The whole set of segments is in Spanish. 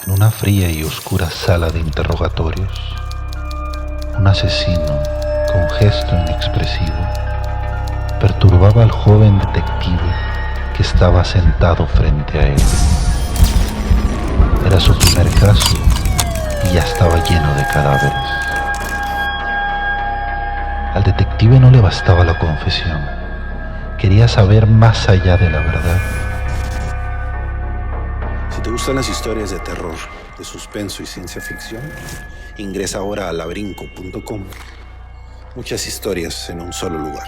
En una fría y oscura sala de interrogatorios, un asesino, con gesto inexpresivo, perturbaba al joven detective que estaba sentado frente a él. Era su primer caso y ya estaba lleno de cadáveres. Al detective no le bastaba la confesión. Quería saber más allá de la verdad. Si te gustan las historias de terror, de suspenso y ciencia ficción, ingresa ahora a laberinco.com. Muchas historias en un solo lugar.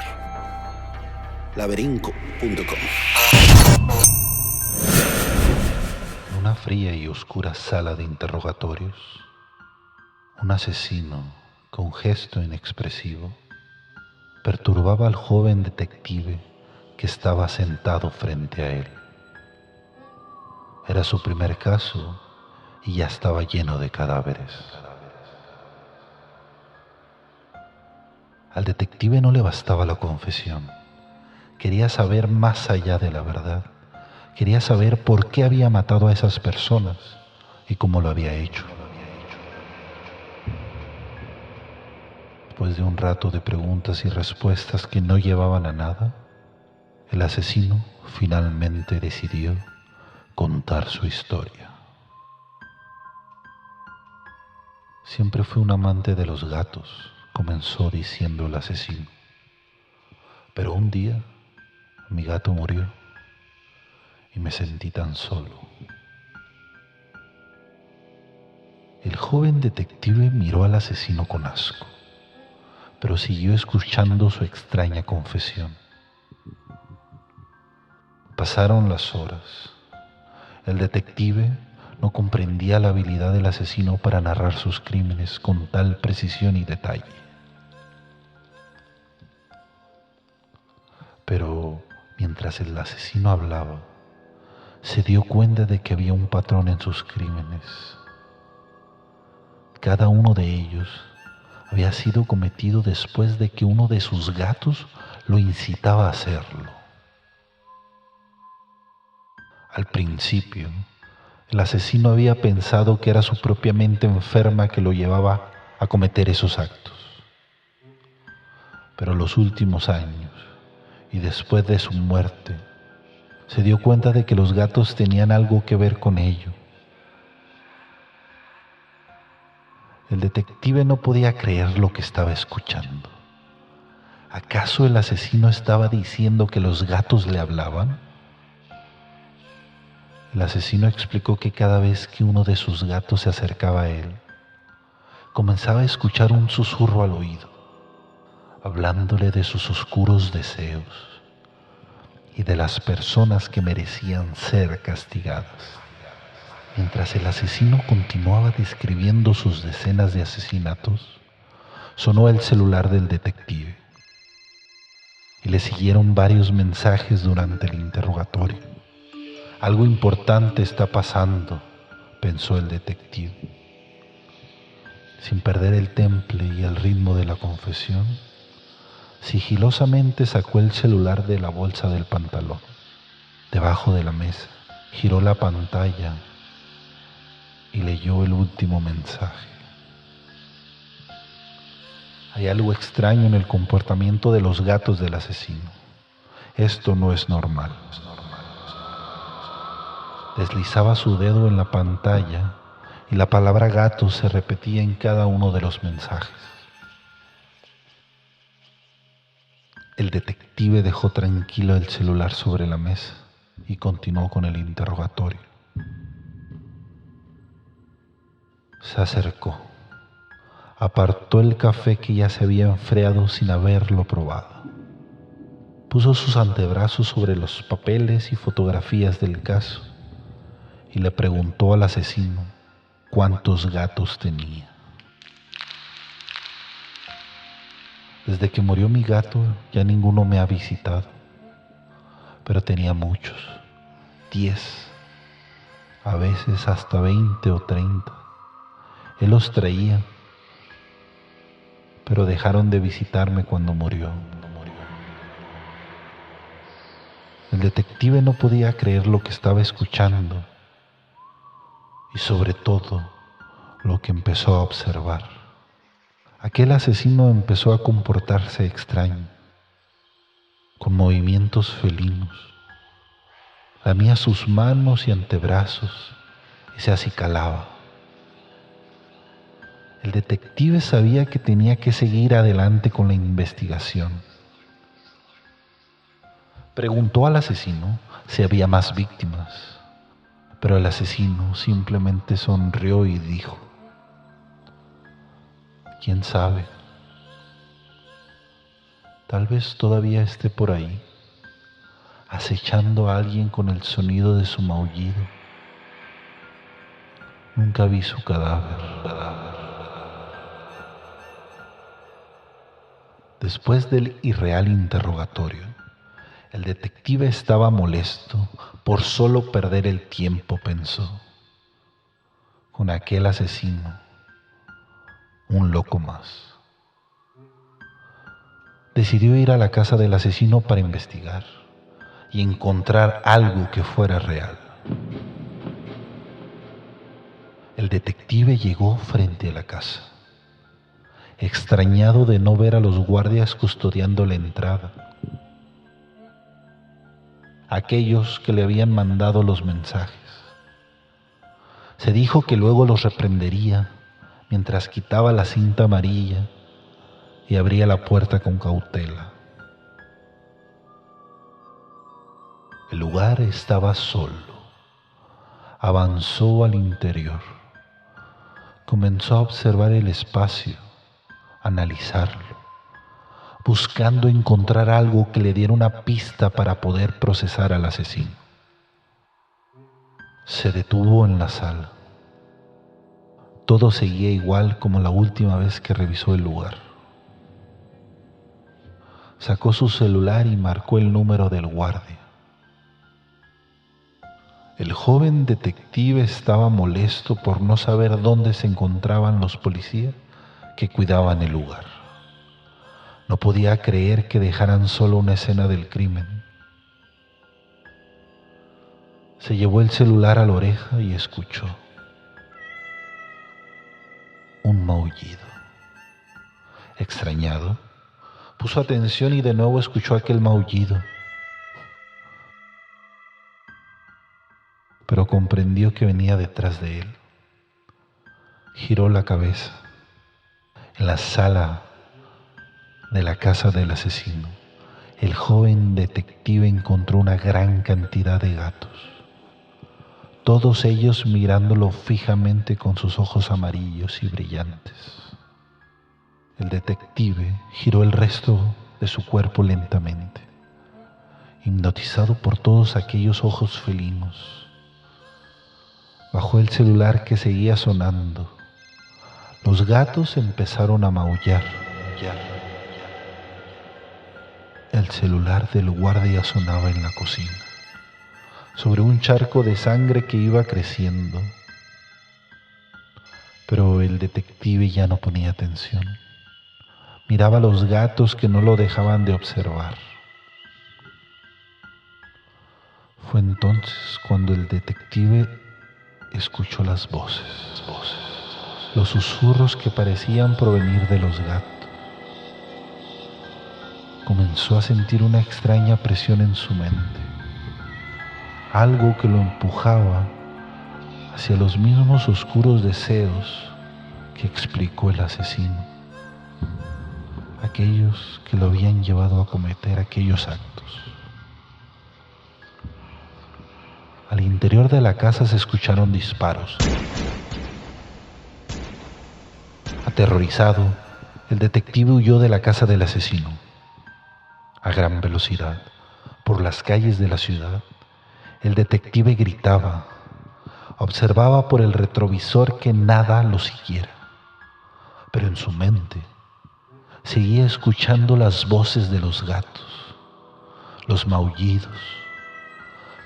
laberinco.com. En una fría y oscura sala de interrogatorios, un asesino, con gesto inexpresivo, perturbaba al joven detective que estaba sentado frente a él. Era su primer caso y ya estaba lleno de cadáveres. Al detective no le bastaba la confesión. Quería saber más allá de la verdad. Quería saber por qué había matado a esas personas y cómo lo había hecho. Después de un rato de preguntas y respuestas que no llevaban a nada, el asesino finalmente decidió contar su historia. Siempre fui un amante de los gatos, comenzó diciendo el asesino. Pero un día mi gato murió y me sentí tan solo. El joven detective miró al asesino con asco, pero siguió escuchando su extraña confesión. Pasaron las horas. El detective no comprendía la habilidad del asesino para narrar sus crímenes con tal precisión y detalle. Pero mientras el asesino hablaba, se dio cuenta de que había un patrón en sus crímenes. Cada uno de ellos había sido cometido después de que uno de sus gatos lo incitaba a hacerlo. Al principio, el asesino había pensado que era su propia mente enferma que lo llevaba a cometer esos actos. Pero los últimos años, y después de su muerte, se dio cuenta de que los gatos tenían algo que ver con ello. El detective no podía creer lo que estaba escuchando. ¿Acaso el asesino estaba diciendo que los gatos le hablaban? El asesino explicó que cada vez que uno de sus gatos se acercaba a él, comenzaba a escuchar un susurro al oído, hablándole de sus oscuros deseos y de las personas que merecían ser castigadas. Mientras el asesino continuaba describiendo sus decenas de asesinatos, sonó el celular del detective y le siguieron varios mensajes durante el interrogatorio. Algo importante está pasando, pensó el detective. Sin perder el temple y el ritmo de la confesión, sigilosamente sacó el celular de la bolsa del pantalón. Debajo de la mesa, giró la pantalla y leyó el último mensaje. Hay algo extraño en el comportamiento de los gatos del asesino. Esto no es normal. Deslizaba su dedo en la pantalla y la palabra gato se repetía en cada uno de los mensajes. El detective dejó tranquilo el celular sobre la mesa y continuó con el interrogatorio. Se acercó, apartó el café que ya se había enfriado sin haberlo probado. Puso sus antebrazos sobre los papeles y fotografías del caso y le preguntó al asesino cuántos gatos tenía. Desde que murió mi gato ya ninguno me ha visitado, pero tenía muchos, 10, a veces hasta 20 o 30. Él los traía, pero dejaron de visitarme cuando murió. El detective no podía creer lo que estaba escuchando. y sobre todo lo que empezó a observar. Aquel asesino empezó a comportarse extraño, con movimientos felinos. Lamía sus manos y antebrazos y se acicalaba. El detective sabía que tenía que seguir adelante con la investigación. Preguntó al asesino si había más víctimas, pero el asesino simplemente sonrió y dijo: ¿quién sabe? Tal vez todavía esté por ahí, acechando a alguien con el sonido de su maullido. Nunca vi su cadáver. Después del irreal interrogatorio, el detective estaba molesto por solo perder el tiempo, pensó. Con aquel asesino, un loco más. Decidió ir a la casa del asesino para investigar y encontrar algo que fuera real. El detective llegó frente a la casa, extrañado de no ver a los guardias custodiando la entrada, aquellos que le habían mandado los mensajes. Se dijo que luego los reprendería mientras quitaba la cinta amarilla y abría la puerta con cautela. El lugar estaba solo. Avanzó al interior. Comenzó a observar el espacio, analizarlo, buscando encontrar algo que le diera una pista para poder procesar al asesino. Se detuvo en la sala. Todo seguía igual como la última vez que revisó el lugar. Sacó su celular y marcó el número del guardia. El joven detective estaba molesto por no saber dónde se encontraban los policías que cuidaban el lugar. No podía creer que dejaran solo una escena del crimen. Se llevó el celular a la oreja y escuchó un maullido. Extrañado, puso atención y de nuevo escuchó aquel maullido. Pero comprendió que venía detrás de él. Giró la cabeza. En la sala de la casa del asesino, el joven detective encontró una gran cantidad de gatos, todos ellos mirándolo fijamente con sus ojos amarillos y brillantes. El detective giró el resto de su cuerpo lentamente, hipnotizado por todos aquellos ojos felinos. Bajó el celular que seguía sonando. Los gatos empezaron a maullar. El celular del guardia sonaba en la cocina, sobre un charco de sangre que iba creciendo. Pero el detective ya no ponía atención. Miraba a los gatos que no lo dejaban de observar. Fue entonces cuando el detective escuchó las voces, los susurros que parecían provenir de los gatos. Comenzó a sentir una extraña presión en su mente, algo que lo empujaba hacia los mismos oscuros deseos que explicó el asesino, aquellos que lo habían llevado a cometer aquellos actos. Al interior de la casa se escucharon disparos. Aterrorizado, el detective huyó de la casa del asesino. A gran velocidad, por las calles de la ciudad, el detective gritaba, observaba por el retrovisor que nada lo siguiera, pero en su mente seguía escuchando las voces de los gatos, los maullidos,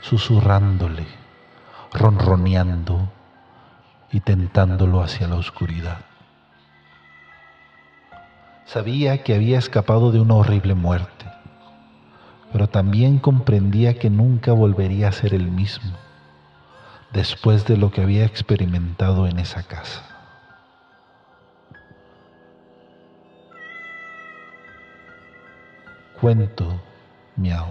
susurrándole, ronroneando y tentándolo hacia la oscuridad. Sabía que había escapado de una horrible muerte, pero también comprendía que nunca volvería a ser el mismo. después de lo que había experimentado en esa casa. Cuento Miau,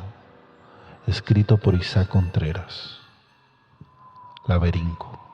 escrito por Isaac Contreras. Laberinco.